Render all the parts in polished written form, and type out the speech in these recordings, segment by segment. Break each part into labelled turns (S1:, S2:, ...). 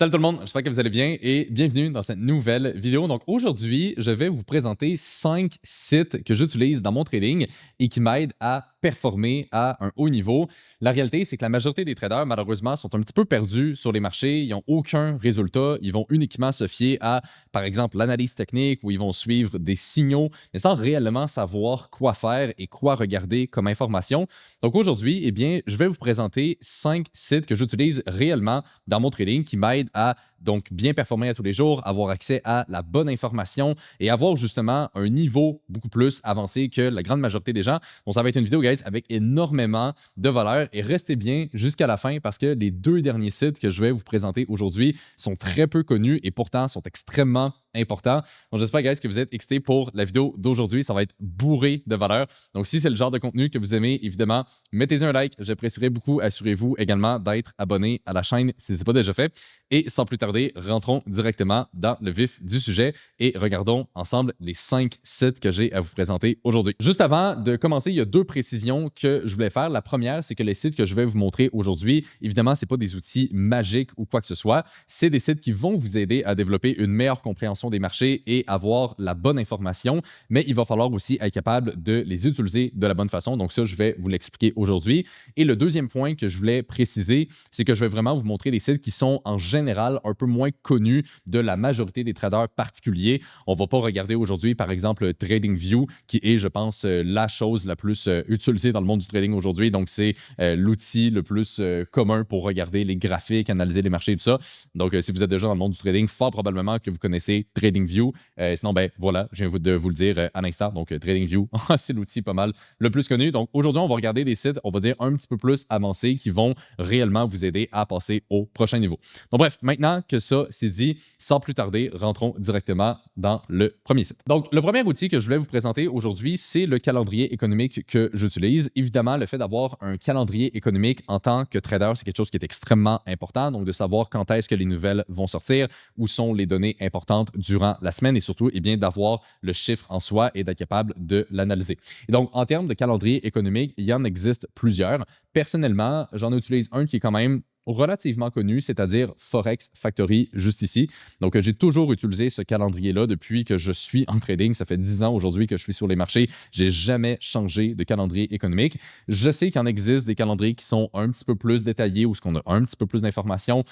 S1: Salut tout le monde, j'espère que vous allez bien et bienvenue dans cette nouvelle vidéo. Donc aujourd'hui, je vais vous présenter 5 sites que j'utilise dans mon trading et qui m'aident à performer à un haut niveau. La réalité, c'est que la majorité des traders, malheureusement, sont un petit peu perdus sur les marchés. Ils n'ont aucun résultat. Ils vont uniquement se fier à, par exemple, l'analyse technique où ils vont suivre des signaux, mais sans réellement savoir quoi faire et quoi regarder comme information. Donc aujourd'hui, eh bien, je vais vous présenter 5 sites que j'utilise réellement dans mon trading qui m'aident à donc bien performer à tous les jours, avoir accès à la bonne information et avoir justement un niveau beaucoup plus avancé que la grande majorité des gens. Donc ça va être une vidéo, guys, avec énormément de valeur et restez bien jusqu'à la fin parce que les deux derniers sites que je vais vous présenter aujourd'hui sont très peu connus et pourtant sont extrêmement importants. Donc j'espère, guys, que vous êtes excités pour la vidéo d'aujourd'hui. Ça va être bourré de valeur. Donc si c'est le genre de contenu que vous aimez, évidemment, mettez un like. J'apprécierais beaucoup. Assurez-vous également d'être abonné à la chaîne si ce n'est pas déjà fait. Et sans plus tarder, rentrons directement dans le vif du sujet et regardons ensemble les 5 sites que j'ai à vous présenter aujourd'hui. Juste avant de commencer, il y a 2 précisions que je voulais faire. La première, c'est que les sites que je vais vous montrer aujourd'hui, évidemment, ce n'est pas des outils magiques ou quoi que ce soit. C'est des sites qui vont vous aider à développer une meilleure compréhension des marchés et avoir la bonne information, mais il va falloir aussi être capable de les utiliser de la bonne façon. Donc ça, je vais vous l'expliquer aujourd'hui. Et le deuxième point que je voulais préciser, c'est que je vais vraiment vous montrer des sites qui sont en général un peu moins connus de la majorité des traders particuliers. On ne va pas regarder aujourd'hui, par exemple, TradingView, qui est, je pense, la chose la plus utilisée dans le monde du trading aujourd'hui. Donc, c'est l'outil le plus commun pour regarder les graphiques, analyser les marchés et tout ça. Donc, si vous êtes déjà dans le monde du trading, fort probablement que vous connaissez TradingView. Sinon, ben voilà, je viens de vous le dire à l'instant. Donc, TradingView, c'est l'outil pas mal le plus connu. Donc, aujourd'hui, on va regarder des sites, on va dire, un petit peu plus avancés qui vont réellement vous aider à passer au prochain niveau. Donc, bref, maintenant que ça c'est dit, sans plus tarder, rentrons directement dans le premier site. Donc, le premier outil que je voulais vous présenter aujourd'hui, c'est le calendrier économique que j'utilise. Évidemment, le fait d'avoir un calendrier économique en tant que trader, c'est quelque chose qui est extrêmement important. Donc, de savoir quand est-ce que les nouvelles vont sortir, où sont les données importantes durant la semaine et surtout, eh bien, d'avoir le chiffre en soi et d'être capable de l'analyser. Et donc, en termes de calendrier économique, il y en existe plusieurs. Personnellement, j'en utilise un qui est quand même relativement connu, c'est-à-dire Forex Factory, juste ici. Donc, j'ai toujours utilisé ce calendrier-là depuis que je suis en trading. Ça fait 10 ans aujourd'hui que je suis sur les marchés. Je n'ai jamais changé de calendrier économique. Je sais qu'il en existe des calendriers qui sont un petit peu plus détaillés ou ce qu'on a un petit peu plus d'informations.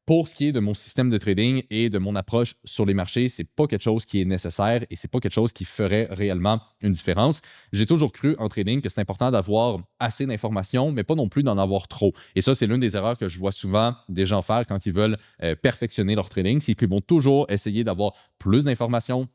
S1: Pour ce qui est de mon système de trading et de mon approche sur les marchés, c'est pas quelque chose qui est nécessaire et c'est pas quelque chose qui ferait réellement une différence. J'ai toujours cru en trading que c'est important d'avoir assez d'informations, mais pas non plus d'en avoir trop. Et ça, c'est l'une des erreurs que je vois souvent des gens faire quand ils veulent perfectionner leur trading, c'est qu'ils vont toujours essayer d'avoir plus d'informations,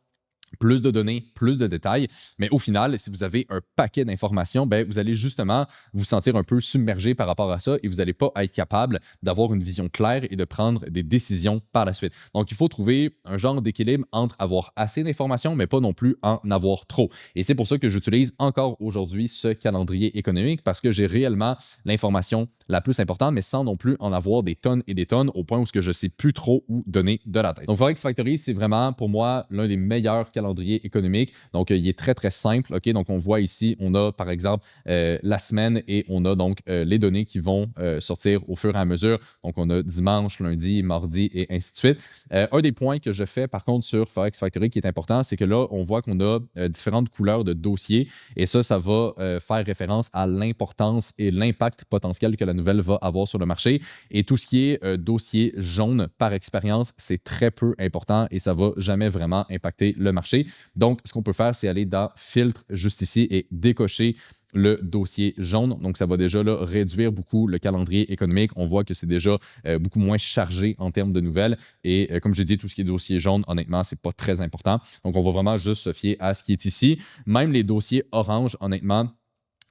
S1: plus de données, plus de détails. Mais au final, si vous avez un paquet d'informations, ben, vous allez justement vous sentir un peu submergé par rapport à ça et vous n'allez pas être capable d'avoir une vision claire et de prendre des décisions par la suite. Donc, il faut trouver un genre d'équilibre entre avoir assez d'informations, mais pas non plus en avoir trop. Et c'est pour ça que j'utilise encore aujourd'hui ce calendrier économique parce que j'ai réellement l'information la plus importante, mais sans non plus en avoir des tonnes et des tonnes au point où je ne sais plus trop où donner de la tête. Donc, Forex Factory, c'est vraiment pour moi l'un des meilleurs calendrier économique. Donc, il est très, très simple. OK? Donc, on voit ici, on a par exemple la semaine et on a donc les données qui vont sortir au fur et à mesure. Donc, on a dimanche, lundi, mardi et ainsi de suite. Un des points que je fais par contre sur Forex Factory qui est important, c'est que là, on voit qu'on a différentes couleurs de dossiers et ça va faire référence à l'importance et l'impact potentiel que la nouvelle va avoir sur le marché. Et tout ce qui est dossier jaune par expérience, c'est très peu important et ça ne va jamais vraiment impacter le marché. Donc, ce qu'on peut faire, c'est aller dans Filtre juste ici et décocher le dossier jaune. Donc, ça va déjà là, réduire beaucoup le calendrier économique. On voit que c'est déjà beaucoup moins chargé en termes de nouvelles. Et comme j'ai dit, tout ce qui est dossier jaune, honnêtement, c'est pas très important. Donc, on va vraiment juste se fier à ce qui est ici. Même les dossiers orange, honnêtement,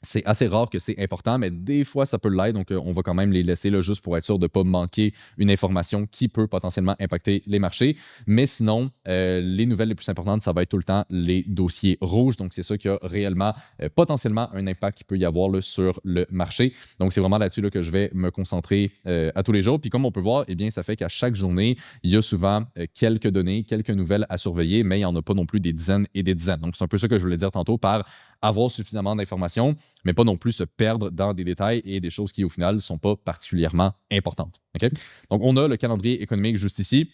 S1: c'est assez rare que c'est important, mais des fois, ça peut l'être. Donc, on va quand même les laisser là, juste pour être sûr de ne pas manquer une information qui peut potentiellement impacter les marchés. Mais sinon, les nouvelles les plus importantes, ça va être tout le temps les dossiers rouges. Donc, c'est ça qui a réellement, potentiellement, un impact qui peut y avoir là, sur le marché. Donc, c'est vraiment là-dessus là, que je vais me concentrer à tous les jours. Puis, comme on peut voir, eh bien, ça fait qu'à chaque journée, il y a souvent quelques données, quelques nouvelles à surveiller, mais il n'y en a pas non plus des dizaines et des dizaines. Donc, c'est un peu ça que je voulais dire tantôt par avoir suffisamment d'informations, mais pas non plus se perdre dans des détails et des choses qui, au final, ne sont pas particulièrement importantes. OK? Donc, on a le calendrier économique juste ici.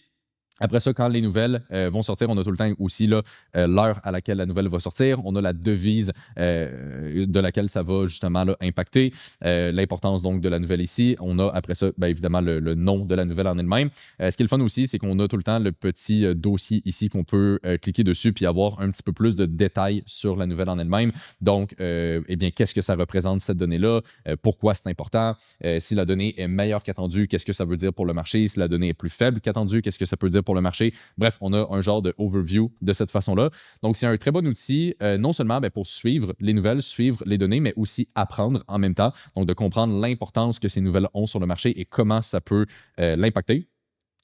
S1: Après ça, quand les nouvelles vont sortir, on a tout le temps aussi l'heure à laquelle la nouvelle va sortir. On a la devise de laquelle ça va justement là, impacter. L'importance donc de la nouvelle ici. On a après ça, bien évidemment, le nom de la nouvelle en elle-même. Ce qui est le fun aussi, c'est qu'on a tout le temps le petit dossier ici qu'on peut cliquer dessus puis avoir un petit peu plus de détails sur la nouvelle en elle-même. Donc, eh bien, qu'est-ce que ça représente cette donnée-là? Pourquoi c'est important? Si la donnée est meilleure qu'attendue, qu'est-ce que ça veut dire pour le marché? Si la donnée est plus faible qu'attendue, qu'est-ce que ça peut dire pour le marché? Bref, on a un genre de overview de cette façon-là. Donc, c'est un très bon outil, non seulement pour suivre les nouvelles, suivre les données, mais aussi apprendre en même temps. Donc, de comprendre l'importance que ces nouvelles ont sur le marché et comment ça peut l'impacter.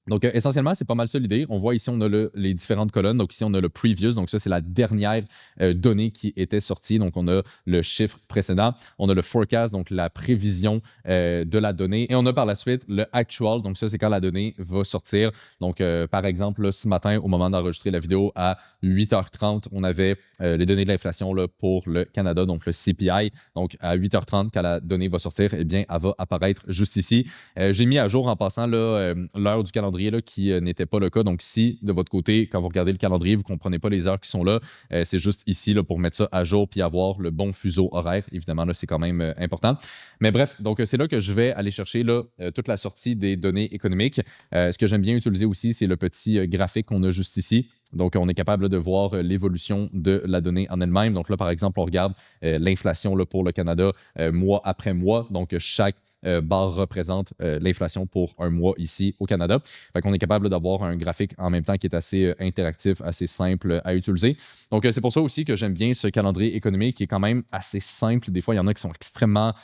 S1: Donc, essentiellement, c'est pas mal ça l'idée. On voit ici, on a les différentes colonnes. Donc, ici, on a le previous. Donc, ça, c'est la dernière donnée qui était sortie. Donc, on a le chiffre précédent. On a le forecast, donc la prévision de la donnée. Et on a par la suite le actual. Donc, ça, c'est quand la donnée va sortir. Donc, par exemple, là, ce matin, au moment d'enregistrer la vidéo, à 8h30, on avait les données de l'inflation pour le Canada, donc le CPI. Donc, à 8h30, quand la donnée va sortir, eh bien, elle va apparaître juste ici. J'ai mis à jour en passant l'heure du calendrier qui n'était pas le cas. Donc, si de votre côté, quand vous regardez le calendrier, vous ne comprenez pas les heures qui sont là, c'est juste ici pour mettre ça à jour puis avoir le bon fuseau horaire. Évidemment, là, c'est quand même important. Mais bref, donc c'est là que je vais aller chercher toute la sortie des données économiques. Ce que j'aime bien utiliser aussi, c'est le petit graphique qu'on a juste ici. Donc, on est capable de voir l'évolution de la donnée en elle-même. Donc là, par exemple, on regarde l'inflation pour le Canada mois après mois. Donc, chaque barre représente l'inflation pour un mois ici au Canada. Fait qu'on est capable d'avoir un graphique en même temps qui est assez interactif, assez simple à utiliser. Donc, c'est pour ça aussi que j'aime bien ce calendrier économique qui est quand même assez simple. Des fois, il y en a qui sont extrêmement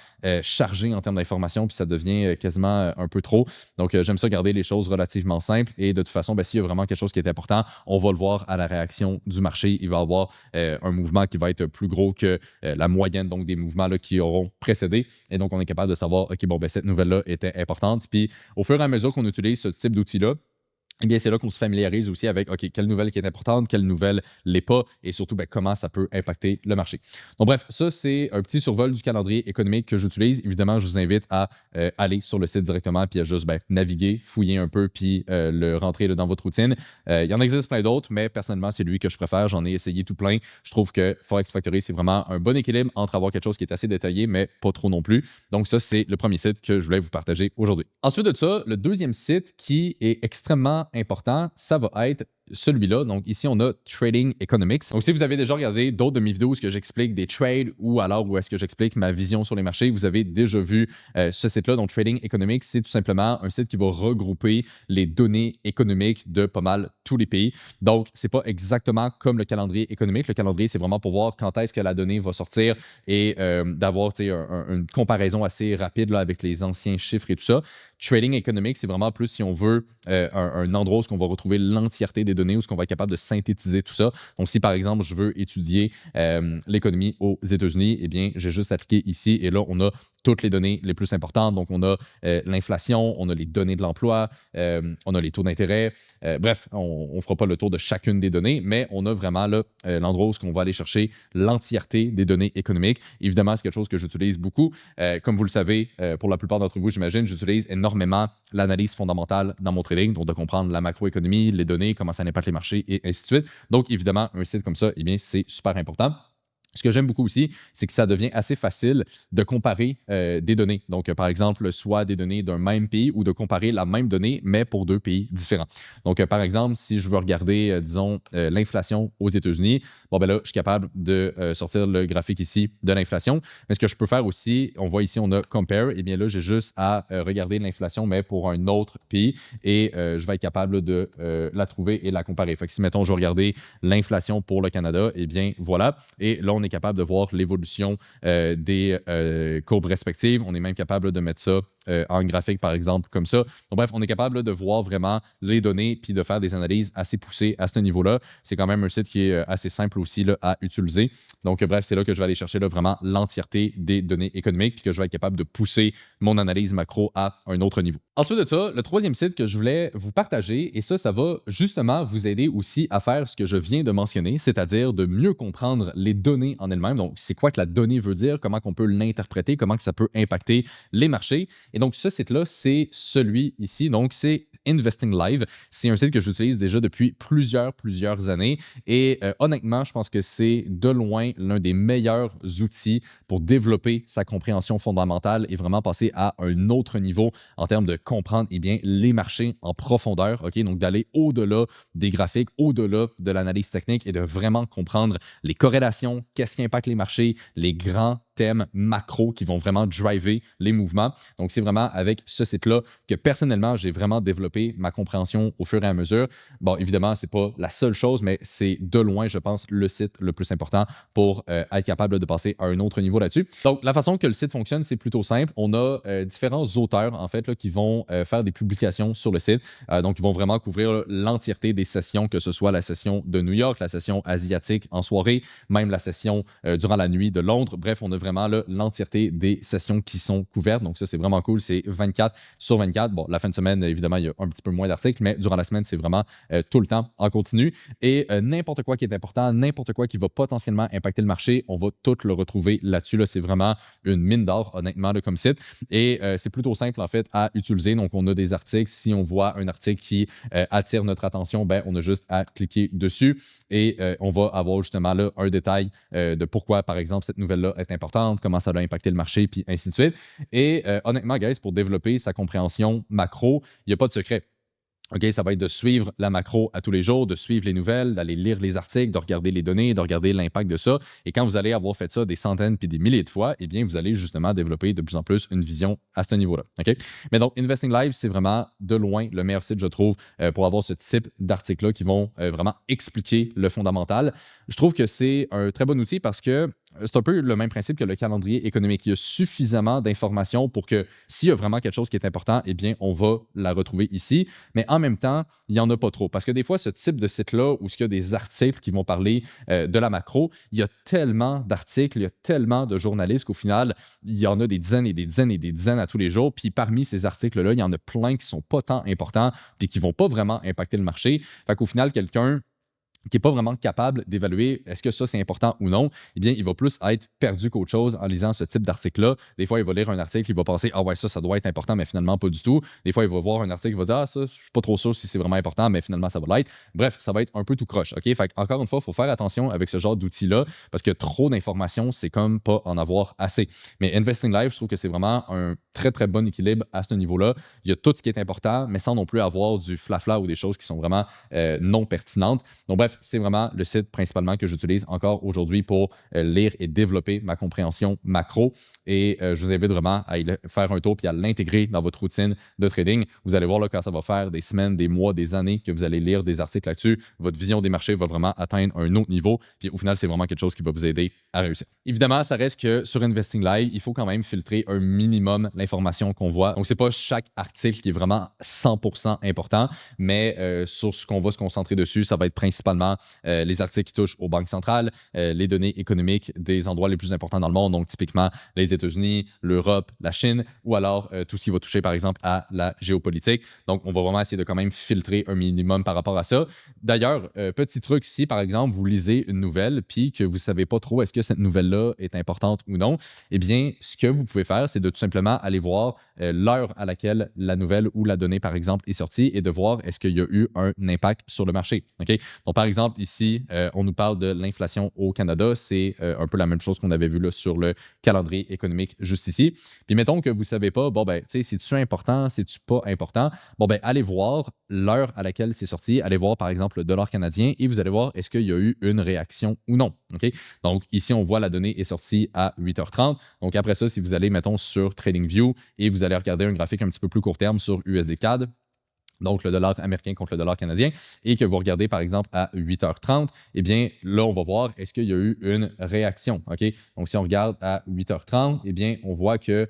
S1: chargés en termes d'information, puis ça devient quasiment un peu trop. Donc, j'aime ça garder les choses relativement simples. Et de toute façon, s'il y a vraiment quelque chose qui est important, on va le voir à la réaction du marché. Il va y avoir un mouvement qui va être plus gros que la moyenne donc, des mouvements qui auront précédé. Et donc, on est capable de savoir, OK, bon, cette nouvelle-là était importante. Puis, au fur et à mesure qu'on utilise ce type d'outil-là, eh bien, c'est là qu'on se familiarise aussi avec, OK, quelle nouvelle qui est importante, quelle nouvelle l'est pas, et surtout, comment ça peut impacter le marché. Donc, bref, ça, c'est un petit survol du calendrier économique que j'utilise. Évidemment, je vous invite à aller sur le site directement, puis à juste naviguer, fouiller un peu, puis le rentrer dans votre routine. Il y en existe plein d'autres, mais personnellement, c'est lui que je préfère. J'en ai essayé tout plein. Je trouve que Forex Factory, c'est vraiment un bon équilibre entre avoir quelque chose qui est assez détaillé, mais pas trop non plus. Donc, ça, c'est le premier site que je voulais vous partager aujourd'hui. Ensuite de ça, le deuxième site qui est extrêmement important, ça va être celui-là. Donc, ici, on a Trading Economics. Donc, si vous avez déjà regardé d'autres de mes vidéos où est-ce que j'explique des trades ou alors où est-ce que j'explique ma vision sur les marchés, vous avez déjà vu ce site-là. Donc, Trading Economics, c'est tout simplement un site qui va regrouper les données économiques de pas mal tous les pays. Donc, c'est pas exactement comme le calendrier économique. Le calendrier, c'est vraiment pour voir quand est-ce que la donnée va sortir et d'avoir une comparaison assez rapide avec les anciens chiffres et tout ça. Trading Economics, c'est vraiment plus si on veut un endroit où on va retrouver l'entièreté des données, où on va être capable de synthétiser tout ça. Donc, si par exemple, je veux étudier l'économie aux États-Unis, eh bien, j'ai juste à cliquer ici et là, on a toutes les données les plus importantes. Donc, on a l'inflation, on a les données de l'emploi, on a les taux d'intérêt. Bref, on ne fera pas le tour de chacune des données, mais on a vraiment l'endroit où on va aller chercher l'entièreté des données économiques. Évidemment, c'est quelque chose que j'utilise beaucoup. Comme vous le savez, pour la plupart d'entre vous, j'imagine, j'utilise énormément l'analyse fondamentale dans mon trading, donc de comprendre la macroéconomie, les données, comment ça impacte les marchés et ainsi de suite. Donc, évidemment, un site comme ça, eh bien, c'est super important. Ce que j'aime beaucoup aussi, c'est que ça devient assez facile de comparer des données. Donc, par exemple, soit des données d'un même pays ou de comparer la même donnée, mais pour deux pays différents. Donc, par exemple, si je veux regarder, disons, l'inflation aux États-Unis, bon, ben là, je suis capable de sortir le graphique ici de l'inflation. Mais ce que je peux faire aussi, on voit ici, on a Compare. Eh bien là, j'ai juste à regarder l'inflation, mais pour un autre pays et je vais être capable de la trouver et la comparer. Fait que si, mettons, je veux regarder l'inflation pour le Canada, eh bien, voilà. Et là, on est capable de voir l'évolution des courbes respectives. On est même capable de mettre ça en graphique, par exemple, comme ça. Donc, bref, on est capable là, de voir vraiment les données puis de faire des analyses assez poussées à ce niveau-là. C'est quand même un site qui est assez simple aussi là, à utiliser. Donc, bref, c'est là que je vais aller chercher là, vraiment l'entièreté des données économiques puis que je vais être capable de pousser mon analyse macro à un autre niveau. Ensuite de ça, le troisième site que je voulais vous partager, et ça va justement vous aider aussi à faire ce que je viens de mentionner, c'est-à-dire de mieux comprendre les données en elles-mêmes. Donc, c'est quoi que la donnée veut dire, comment on peut l'interpréter, comment que ça peut impacter les marchés. Et donc, ce site-là, c'est celui ici. Donc, c'est Investing Live. C'est un site que j'utilise déjà depuis plusieurs années. Et honnêtement, je pense que c'est de loin l'un des meilleurs outils pour développer sa compréhension fondamentale et vraiment passer à un autre niveau en termes de comprendre les marchés en profondeur. OK? Donc, d'aller au-delà des graphiques, au-delà de l'analyse technique et de vraiment comprendre les corrélations, qu'est-ce qui impacte les marchés, les grands thèmes macro qui vont vraiment driver les mouvements. Donc, c'est vraiment avec ce site-là que personnellement, j'ai vraiment développé ma compréhension au fur et à mesure. Bon, évidemment, ce n'est pas la seule chose, mais c'est de loin, je pense, le site le plus important pour être capable de passer à un autre niveau là-dessus. Donc, la façon que le site fonctionne, c'est plutôt simple. On a différents auteurs, en fait, là, qui vont faire des publications sur le site. Donc, ils vont vraiment couvrir l'entièreté des sessions, que ce soit la session de New York, la session asiatique en soirée, même la session durant la nuit de Londres. Bref, on a vraiment l'entièreté des sessions qui sont couvertes. Donc, ça, c'est vraiment cool. C'est 24/24. Bon, la fin de semaine, évidemment, il y a un petit peu moins d'articles, mais durant la semaine, c'est vraiment tout le temps en continu. Et n'importe quoi qui est important, n'importe quoi qui va potentiellement impacter le marché, on va tout le retrouver là-dessus. Là, c'est vraiment une mine d'or, honnêtement, là, comme site. Et c'est plutôt simple, en fait, à utiliser. Donc, on a des articles. Si on voit un article qui attire notre attention, ben, on a juste à cliquer dessus et on va avoir justement là un détail de pourquoi, par exemple, cette nouvelle-là est importante, comment ça va impacter le marché, puis ainsi de suite. Et honnêtement, guys, pour développer sa compréhension macro, il n'y a pas de secret. OK, ça va être de suivre la macro à tous les jours, de suivre les nouvelles, d'aller lire les articles, de regarder les données, de regarder l'impact de ça. Et quand vous allez avoir fait ça des centaines puis des milliers de fois, eh bien, vous allez justement développer de plus en plus une vision à ce niveau-là. OK? Mais donc, Investing Live, c'est vraiment de loin le meilleur site, je trouve, pour avoir ce type d'articles-là qui vont vraiment expliquer le fondamental. Je trouve que c'est un très bon outil parce que c'est un peu le même principe que le calendrier économique. Il y a suffisamment d'informations pour que s'il y a vraiment quelque chose qui est important, eh bien, on va la retrouver ici. Mais en même temps, il n'y en a pas trop. Parce que des fois, ce type de site-là, où il y a des articles qui vont parler de la macro, il y a tellement d'articles, il y a tellement de journalistes qu'au final, il y en a des dizaines et des dizaines et des dizaines à tous les jours. Puis parmi ces articles-là, il y en a plein qui ne sont pas tant importants puis qui ne vont pas vraiment impacter le marché. Fait qu'au final, quelqu'un qui n'est pas vraiment capable d'évaluer est-ce que ça c'est important ou non, eh bien, il va plus être perdu qu'autre chose en lisant ce type d'article-là. Des fois, il va lire un article, il va penser ah ouais, ça doit être important, mais finalement, pas du tout. Des fois, il va voir un article, il va dire ah, ça, je suis pas trop sûr si c'est vraiment important, mais finalement, ça va l'être. Bref, ça va être un peu tout croche. OK? Fait encore une fois, il faut faire attention avec ce genre d'outils-là parce que trop d'informations, c'est comme pas en avoir assez. Mais Investing Live, je trouve que c'est vraiment un très, très bon équilibre à ce niveau-là. Il y a tout ce qui est important, mais sans non plus avoir du flafla ou des choses qui sont vraiment non pertinentes. Donc, bref, c'est vraiment le site principalement que j'utilise encore aujourd'hui pour lire et développer ma compréhension macro. Et je vous invite vraiment à y faire un tour puis à l'intégrer dans votre routine de trading. Vous allez voir là, quand ça va faire des semaines, des mois, des années que vous allez lire des articles là-dessus, votre vision des marchés va vraiment atteindre un autre niveau. Puis au final, c'est vraiment quelque chose qui va vous aider à réussir. Évidemment, ça reste que sur Investing Live, il faut quand même filtrer un minimum l'information qu'on voit. Donc, c'est pas chaque article qui est vraiment 100% important, mais sur ce qu'on va se concentrer dessus, ça va être principalement les articles qui touchent aux banques centrales, les données économiques des endroits les plus importants dans le monde, donc typiquement les États-Unis, l'Europe, la Chine, ou alors tout ce qui va toucher par exemple à la géopolitique. Donc, on va vraiment essayer de quand même filtrer un minimum par rapport à ça. D'ailleurs, petit truc, si par exemple vous lisez une nouvelle puis que vous ne savez pas trop est-ce que cette nouvelle-là est importante ou non, eh bien, ce que vous pouvez faire, c'est de tout simplement aller voir l'heure à laquelle la nouvelle ou la donnée, par exemple, est sortie et de voir est-ce qu'il y a eu un impact sur le marché. OK? Donc, par exemple, ici, on nous parle de l'inflation au Canada. C'est un peu la même chose qu'on avait vu là sur le calendrier économique juste ici. Puis, mettons que vous ne savez pas, bon, ben, tu sais, c'est-tu important, c'est-tu pas important? Bon, ben, allez voir l'heure à laquelle c'est sorti. Allez voir, par exemple, le dollar canadien et vous allez voir est-ce qu'il y a eu une réaction ou non. OK? Donc, ici, on voit la donnée est sortie à 8h30. Donc, après ça, si vous allez, mettons, sur TradingView et vous allez regarder un graphique un petit peu plus court terme sur USD CAD, donc le dollar américain contre le dollar canadien, et que vous regardez par exemple à 8h30, eh bien là, on va voir est-ce qu'il y a eu une réaction. OK? Donc si on regarde à 8h30, eh bien on voit que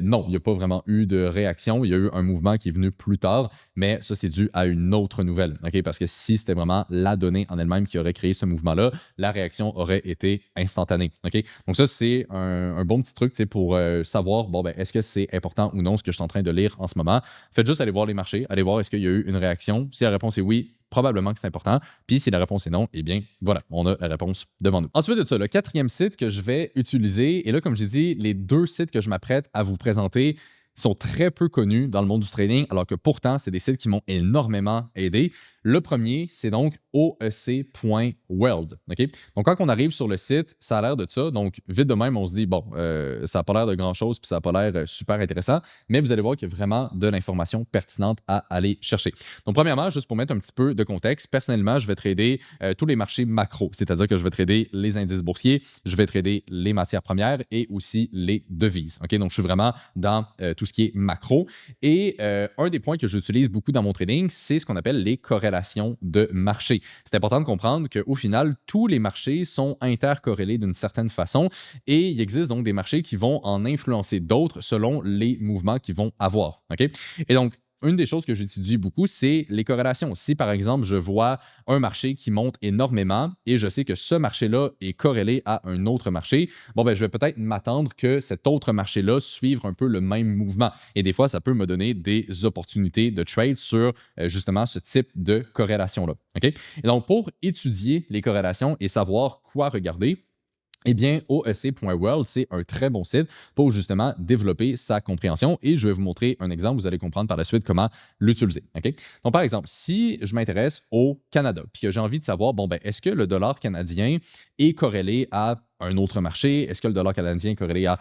S1: non, il n'y a pas vraiment eu de réaction. Il y a eu un mouvement qui est venu plus tard, mais ça, c'est dû à une autre nouvelle. OK? Parce que si c'était vraiment la donnée en elle-même qui aurait créé ce mouvement-là, la réaction aurait été instantanée. OK? Donc ça, c'est un bon petit truc pour savoir, bon, ben, est-ce que c'est important ou non ce que je suis en train de lire en ce moment. Faites juste aller voir les marchés, aller voir est-ce qu'il y a eu une réaction. Si la réponse est oui, probablement que c'est important. Puis si la réponse est non, eh bien, voilà, on a la réponse devant nous. Ensuite de ça, le quatrième site que je vais utiliser, et là, comme j'ai dit, les deux sites que je m'apprête à vous présenter sont très peu connus dans le monde du trading, alors que pourtant, c'est des sites qui m'ont énormément aidé. Le premier, c'est donc oec.world. OK? Donc, quand on arrive sur le site, ça a l'air de ça. Donc, vite de même, on se dit, bon, ça n'a pas l'air de grand-chose, puis ça n'a pas l'air super intéressant, mais vous allez voir qu'il y a vraiment de l'information pertinente à aller chercher. Donc, premièrement, juste pour mettre un petit peu de contexte, personnellement, je vais trader tous les marchés macro, c'est-à-dire que je vais trader les indices boursiers, je vais trader les matières premières et aussi les devises. OK? Donc, je suis vraiment dans tout ce qui est macro. Et un des points que j'utilise beaucoup dans mon trading, c'est ce qu'on appelle les corrélations de marché. C'est important de comprendre qu'au final, tous les marchés sont intercorrélés d'une certaine façon et il existe donc des marchés qui vont en influencer d'autres selon les mouvements qu'ils vont avoir. OK? Et donc, une des choses que j'étudie beaucoup, c'est les corrélations. Si, par exemple, je vois un marché qui monte énormément et je sais que ce marché-là est corrélé à un autre marché, bon, ben, je vais peut-être m'attendre que cet autre marché-là suive un peu le même mouvement. Et des fois, ça peut me donner des opportunités de trade sur justement ce type de corrélation-là. OK? Et donc, pour étudier les corrélations et savoir quoi regarder, eh bien, oec.world, c'est un très bon site pour justement développer sa compréhension et je vais vous montrer un exemple. Vous allez comprendre par la suite comment l'utiliser. OK? Donc, par exemple, si je m'intéresse au Canada puis que j'ai envie de savoir, bon, ben, est-ce que le dollar canadien est corrélé à un autre marché? Est-ce que le dollar canadien est corrélé à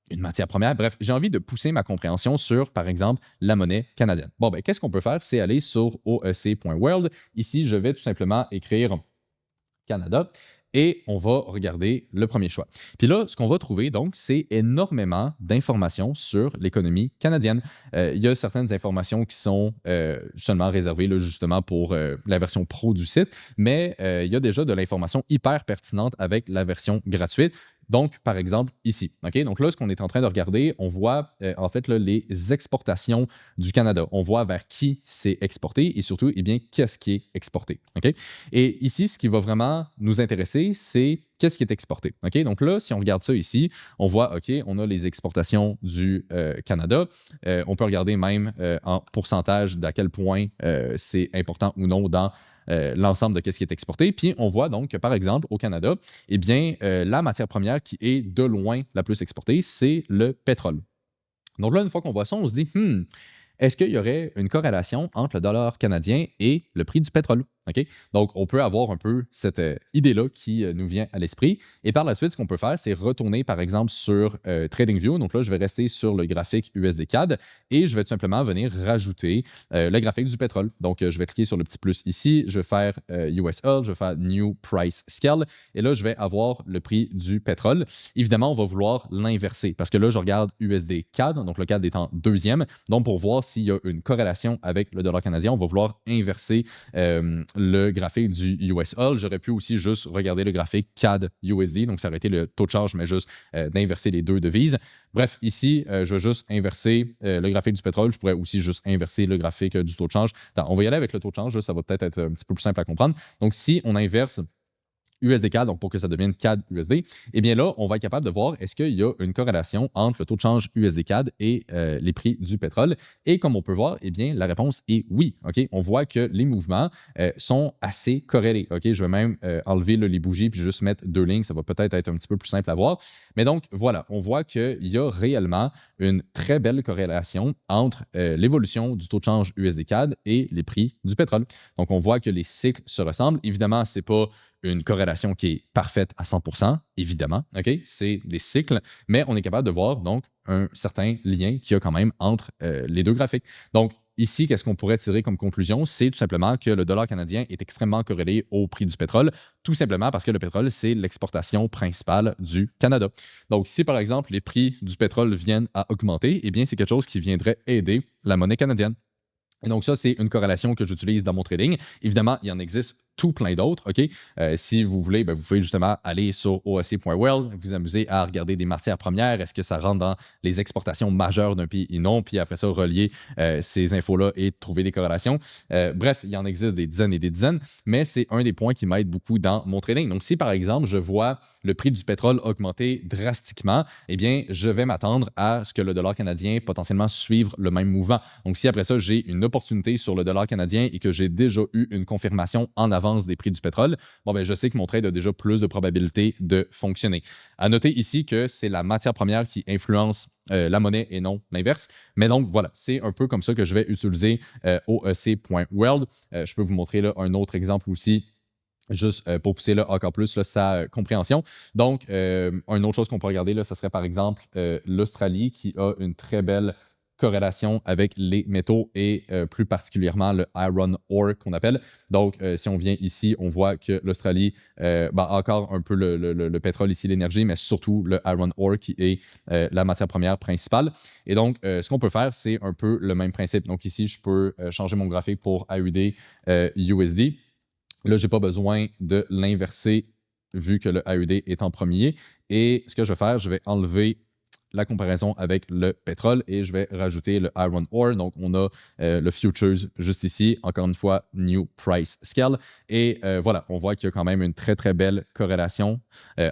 S1: une matière première? Bref, j'ai envie de pousser ma compréhension sur, par exemple, la monnaie canadienne. Bon, ben, qu'est-ce qu'on peut faire? C'est aller sur oec.world. Ici, je vais tout simplement écrire Canada. Et on va regarder le premier choix. Puis là, ce qu'on va trouver, donc, c'est énormément d'informations sur l'économie canadienne. Il y a certaines informations qui sont seulement réservées là, justement pour la version pro du site, mais il y a déjà de l'information hyper pertinente avec la version gratuite. Donc, par exemple, ici. OK? Donc là, ce qu'on est en train de regarder, on voit en fait là, les exportations du Canada. On voit vers qui c'est exporté et surtout, eh bien, qu'est-ce qui est exporté. OK? Et ici, ce qui va vraiment nous intéresser, c'est qu'est-ce qui est exporté. OK? Donc là, si on regarde ça ici, on voit, OK, on a les exportations du Canada. On peut regarder même en pourcentage d'à quel point c'est important ou non dans l'ensemble de ce qui est exporté. Puis on voit donc que, par exemple, au Canada, eh bien, la matière première qui est de loin la plus exportée, c'est le pétrole. Donc là, une fois qu'on voit ça, on se dit, est-ce qu'il y aurait une corrélation entre le dollar canadien et le prix du pétrole? OK? Donc, on peut avoir un peu cette idée-là qui nous vient à l'esprit. Et par la suite, ce qu'on peut faire, c'est retourner, par exemple, sur TradingView. Donc là, je vais rester sur le graphique USD-CAD et je vais tout simplement venir rajouter le graphique du pétrole. Donc, je vais cliquer sur le petit plus ici. Je vais faire US Oil, je vais faire New Price Scale. Et là, je vais avoir le prix du pétrole. Évidemment, on va vouloir l'inverser parce que là, je regarde USD-CAD, donc le CAD étant deuxième. Donc, pour voir s'il y a une corrélation avec le dollar canadien, on va vouloir inverser le graphique du US Oil. J'aurais pu aussi juste regarder le graphique CAD USD, donc ça aurait été le taux de change, mais juste d'inverser les deux devises. Bref, ici, je vais juste inverser le graphique du pétrole. Je pourrais aussi juste inverser le graphique du taux de change. Attends, on va y aller avec le taux de change, là, ça va peut-être être un petit peu plus simple à comprendre. Donc, si on inverse USD-CAD, donc pour que ça devienne CAD-USD, eh bien là, on va être capable de voir est-ce qu'il y a une corrélation entre le taux de change USD-CAD et les prix du pétrole. Et comme on peut voir, eh bien, la réponse est oui. OK? On voit que les mouvements sont assez corrélés. OK? Je vais même enlever là, les bougies puis juste mettre deux lignes. Ça va peut-être être un petit peu plus simple à voir. Mais donc, voilà, on voit qu'il y a réellement une très belle corrélation entre l'évolution du taux de change USD-CAD et les prix du pétrole. Donc, on voit que les cycles se ressemblent. Évidemment, ce n'est pas une corrélation qui est parfaite à 100%, évidemment, OK? C'est des cycles, mais on est capable de voir donc un certain lien qu'il y a quand même entre les deux graphiques. Donc, ici, qu'est-ce qu'on pourrait tirer comme conclusion? C'est tout simplement que le dollar canadien est extrêmement corrélé au prix du pétrole, tout simplement parce que le pétrole, c'est l'exportation principale du Canada. Donc, si par exemple les prix du pétrole viennent à augmenter, eh bien, c'est quelque chose qui viendrait aider la monnaie canadienne. Et donc, ça, c'est une corrélation que j'utilise dans mon trading. Évidemment, il y en existe tout plein d'autres. OK? Si vous voulez, ben, vous pouvez justement aller sur OSC.world, vous amuser à regarder des matières premières. Est-ce que ça rentre dans les exportations majeures d'un pays? Non. Puis après ça, relier ces infos-là et trouver des corrélations. Bref, il y en existe des dizaines et des dizaines, mais c'est un des points qui m'aide beaucoup dans mon trading. Donc, si par exemple, je vois le prix du pétrole augmenter drastiquement, eh bien, je vais m'attendre à ce que le dollar canadien potentiellement suive le même mouvement. Donc, si après ça, j'ai une opportunité sur le dollar canadien et que j'ai déjà eu une confirmation en avance des prix du pétrole, bon, ben, je sais que mon trade a déjà plus de probabilité de fonctionner. À noter ici que c'est la matière première qui influence la monnaie et non l'inverse. Mais donc, voilà, c'est un peu comme ça que je vais utiliser OEC.world. Je peux vous montrer là, un autre exemple aussi juste pour pousser là, encore plus là, sa compréhension. Donc, une autre chose qu'on peut regarder, là, ce serait par exemple l'Australie qui a une très belle corrélation avec les métaux et plus particulièrement le iron ore qu'on appelle. Donc, si on vient ici, on voit que l'Australie, encore un peu le pétrole ici, l'énergie, mais surtout le iron ore qui est la matière première principale. Et donc, ce qu'on peut faire, c'est un peu le même principe. Donc, ici, je peux changer mon graphique pour AUD USD. Là, je n'ai pas besoin de l'inverser vu que le AUD est en premier. Et ce que je vais faire, je vais enlever la comparaison avec le pétrole et je vais rajouter le iron ore. Donc, on a le futures juste ici. Encore une fois, new price scale. Et voilà, on voit qu'il y a quand même une très, très belle corrélation.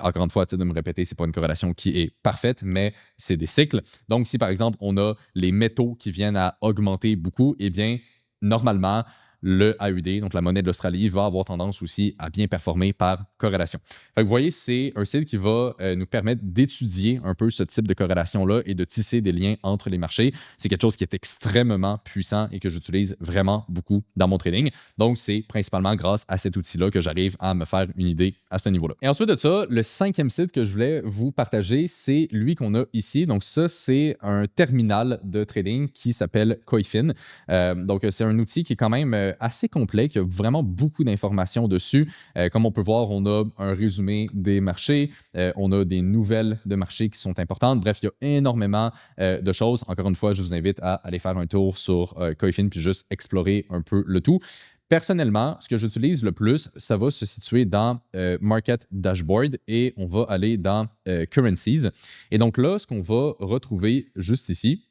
S1: Encore une fois, de me répéter, ce n'est pas une corrélation qui est parfaite, mais c'est des cycles. Donc, si par exemple, on a les métaux qui viennent à augmenter beaucoup, eh bien, normalement, le AUD, donc la monnaie de l'Australie, va avoir tendance aussi à bien performer par corrélation. Fait que vous voyez, c'est un site qui va nous permettre d'étudier un peu ce type de corrélation-là et de tisser des liens entre les marchés. C'est quelque chose qui est extrêmement puissant et que j'utilise vraiment beaucoup dans mon trading. Donc, c'est principalement grâce à cet outil-là que j'arrive à me faire une idée à ce niveau-là. Et ensuite de ça, le cinquième site que je voulais vous partager, c'est lui qu'on a ici. Donc, ça, c'est un terminal de trading qui s'appelle Koifin. Donc, c'est un outil qui est quand même assez complet, qui a vraiment beaucoup d'informations dessus. Comme on peut voir, on a un résumé des marchés, on a des nouvelles de marchés qui sont importantes. Bref, il y a énormément de choses. Encore une fois, je vous invite à aller faire un tour sur Koifin puis juste explorer un peu le tout. Personnellement, ce que j'utilise le plus, ça va se situer dans Market Dashboard et on va aller dans Currencies. Et donc là, ce qu'on va retrouver juste ici,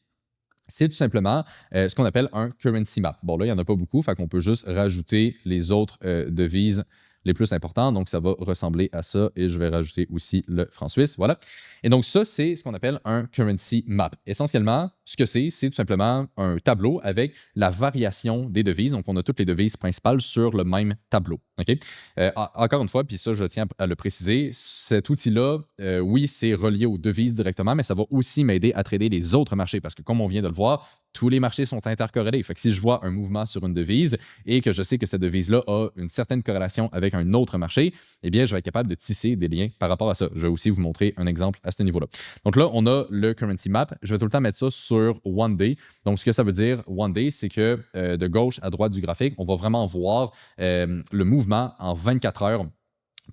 S1: c'est tout simplement ce qu'on appelle un currency map. Bon, là, il n'y en a pas beaucoup, fait qu'on peut juste rajouter les autres devises les plus importantes. Donc, ça va ressembler à ça et je vais rajouter aussi le franc suisse. Voilà. Et donc, ça, c'est ce qu'on appelle un currency map. Essentiellement, ce que c'est tout simplement un tableau avec la variation des devises. Donc, on a toutes les devises principales sur le même tableau. OK? Encore une fois, puis ça, je tiens à le préciser, cet outil-là, oui, c'est relié aux devises directement, mais ça va aussi m'aider à trader les autres marchés parce que, comme on vient de le voir, tous les marchés sont intercorrélés. Fait que si je vois un mouvement sur une devise et que je sais que cette devise-là a une certaine corrélation avec un autre marché, eh bien, je vais être capable de tisser des liens par rapport à ça. Je vais aussi vous montrer un exemple à ce niveau-là. Donc là, on a le currency map. Je vais tout le temps mettre ça sur One Day. Donc, ce que ça veut dire, One Day, c'est que de gauche à droite du graphique, on va vraiment voir le mouvement en 24 heures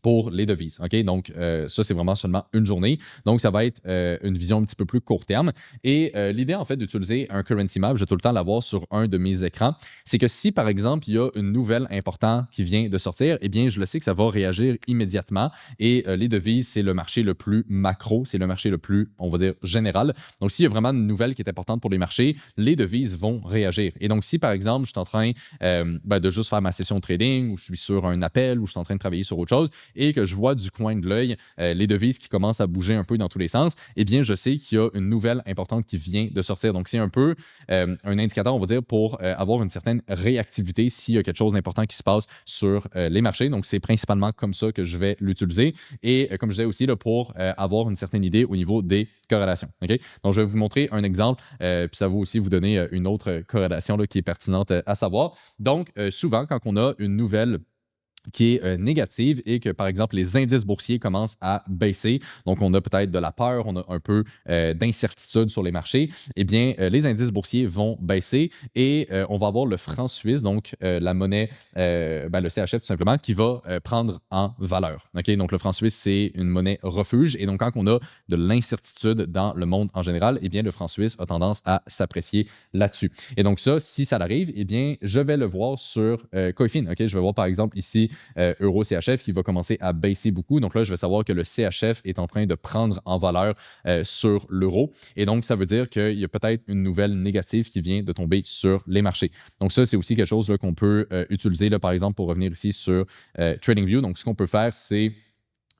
S1: pour les devises. OK? Donc, ça, c'est vraiment seulement une journée. Donc, ça va être une vision un petit peu plus court terme. Et l'idée, en fait, d'utiliser un currency map, je vais tout le temps l'avoir sur un de mes écrans, c'est que si, par exemple, il y a une nouvelle importante qui vient de sortir, eh bien, je le sais que ça va réagir immédiatement. Et les devises, c'est le marché le plus macro, c'est le marché le plus, on va dire, général. Donc, s'il y a vraiment une nouvelle qui est importante pour les marchés, les devises vont réagir. Et donc, si, par exemple, je suis en train de juste faire ma session de trading ou je suis sur un appel ou je suis en train de travailler sur autre chose, et que je vois du coin de l'œil les devises qui commencent à bouger un peu dans tous les sens, eh bien, je sais qu'il y a une nouvelle importante qui vient de sortir. Donc, c'est un peu un indicateur, on va dire, pour avoir une certaine réactivité s'il y a quelque chose d'important qui se passe sur les marchés. Donc, c'est principalement comme ça que je vais l'utiliser. Et comme je disais aussi, là, pour avoir une certaine idée au niveau des corrélations. Okay? Donc, je vais vous montrer un exemple, puis ça va aussi vous donner une autre corrélation là, qui est pertinente à savoir. Donc, souvent, quand on a une nouvelle qui est négative et que, par exemple, les indices boursiers commencent à baisser, donc on a peut-être de la peur, on a un peu d'incertitude sur les marchés, eh bien, les indices boursiers vont baisser et on va avoir le franc suisse, donc la monnaie, le CHF tout simplement, qui va prendre en valeur. Okay? Donc, le franc suisse, c'est une monnaie refuge et donc, quand on a de l'incertitude dans le monde en général, eh bien, le franc suisse a tendance à s'apprécier là-dessus. Et donc, ça, si ça arrive, eh bien, je vais le voir sur Coifin. Okay? Je vais voir, par exemple, ici, euro CHF qui va commencer à baisser beaucoup. Donc là, je vais savoir que le CHF est en train de prendre en valeur sur l'euro. Et donc, ça veut dire qu'il y a peut-être une nouvelle négative qui vient de tomber sur les marchés. Donc ça, c'est aussi quelque chose qu'on peut utiliser, là, par exemple, pour revenir ici sur TradingView. Donc, ce qu'on peut faire, c'est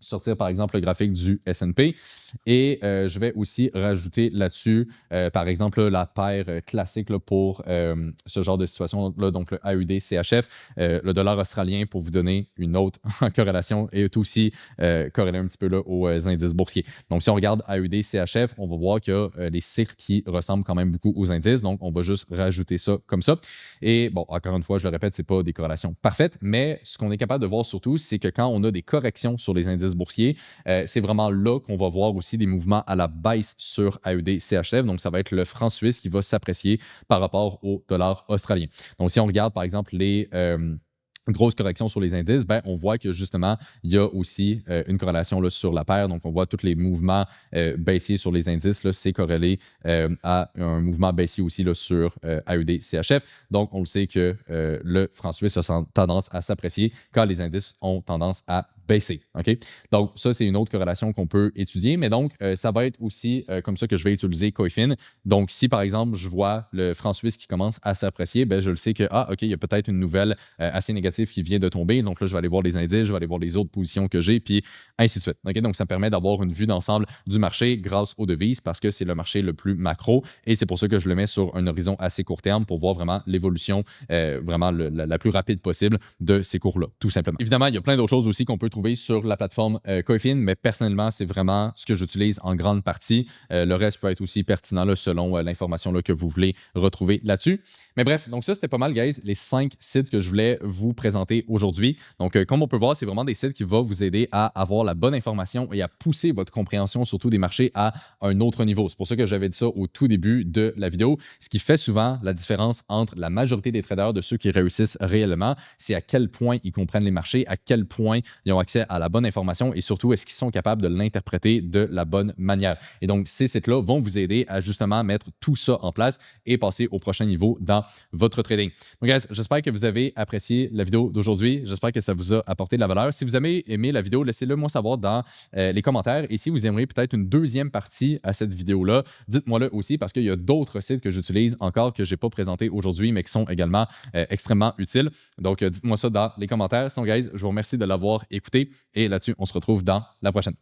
S1: sortir par exemple le graphique du S&P et je vais aussi rajouter là-dessus par exemple là, la paire classique là, pour ce genre de situation là, donc le AUD CHF, le dollar australien pour vous donner une autre corrélation est aussi corrélé un petit peu là, aux indices boursiers. Donc si on regarde AUD CHF, on va voir qu'il y a les cycles qui ressemblent quand même beaucoup aux indices, donc on va juste rajouter ça comme ça. Et bon, encore une fois, je le répète, c'est pas des corrélations parfaites, mais ce qu'on est capable de voir surtout, c'est que quand on a des corrections sur les indices boursiers, c'est vraiment là qu'on va voir aussi des mouvements à la baisse sur AUD CHF. Donc, ça va être le franc suisse qui va s'apprécier par rapport au dollar australien. Donc, si on regarde par exemple les grosse correction sur les indices, ben, on voit que justement, il y a aussi une corrélation là, sur la paire. Donc, on voit tous les mouvements baissiers sur les indices. C'est corrélé à un mouvement baissier aussi là, sur AUD CHF. Donc, on le sait que le franc suisse a tendance à s'apprécier quand les indices ont tendance à baisser. OK? Donc, ça, c'est une autre corrélation qu'on peut étudier. Mais donc, ça va être aussi comme ça que je vais utiliser Coifin. Donc, si par exemple, je vois le franc suisse qui commence à s'apprécier, ben, je le sais que, OK, il y a peut-être une nouvelle assez négative qui vient de tomber. Donc là, je vais aller voir les indices, je vais aller voir les autres positions que j'ai, puis ainsi de suite. Okay? Donc, ça me permet d'avoir une vue d'ensemble du marché grâce aux devises parce que c'est le marché le plus macro et c'est pour ça que je le mets sur un horizon assez court terme pour voir vraiment l'évolution vraiment la plus rapide possible de ces cours-là, tout simplement. Évidemment, il y a plein d'autres choses aussi qu'on peut trouver sur la plateforme Coifin, mais personnellement, c'est vraiment ce que j'utilise en grande partie. Le reste peut être aussi pertinent là, selon l'information là, que vous voulez retrouver là-dessus. Mais bref, donc ça, c'était pas mal, guys, les 5 sites que je voulais vous présenter aujourd'hui. Donc, comme on peut voir, c'est vraiment des sites qui vont vous aider à avoir la bonne information et à pousser votre compréhension, surtout des marchés, à un autre niveau. C'est pour ça que j'avais dit ça au tout début de la vidéo. Ce qui fait souvent la différence entre la majorité des traders, de ceux qui réussissent réellement, c'est à quel point ils comprennent les marchés, à quel point ils ont accès à la bonne information et surtout, est-ce qu'ils sont capables de l'interpréter de la bonne manière. Et donc, ces sites-là vont vous aider à justement mettre tout ça en place et passer au prochain niveau dans votre trading. Donc, guys, j'espère que vous avez apprécié la vidéo d'aujourd'hui. J'espère que ça vous a apporté de la valeur. Si vous avez aimé la vidéo, laissez-le moi savoir dans les commentaires. Et si vous aimeriez peut-être une deuxième partie à cette vidéo-là, dites-moi-le aussi parce qu'il y a d'autres sites que j'utilise encore que je n'ai pas présentés aujourd'hui, mais qui sont également extrêmement utiles. Donc, dites-moi ça dans les commentaires. Sinon, guys, je vous remercie de l'avoir écouté. Et là-dessus, on se retrouve dans la prochaine.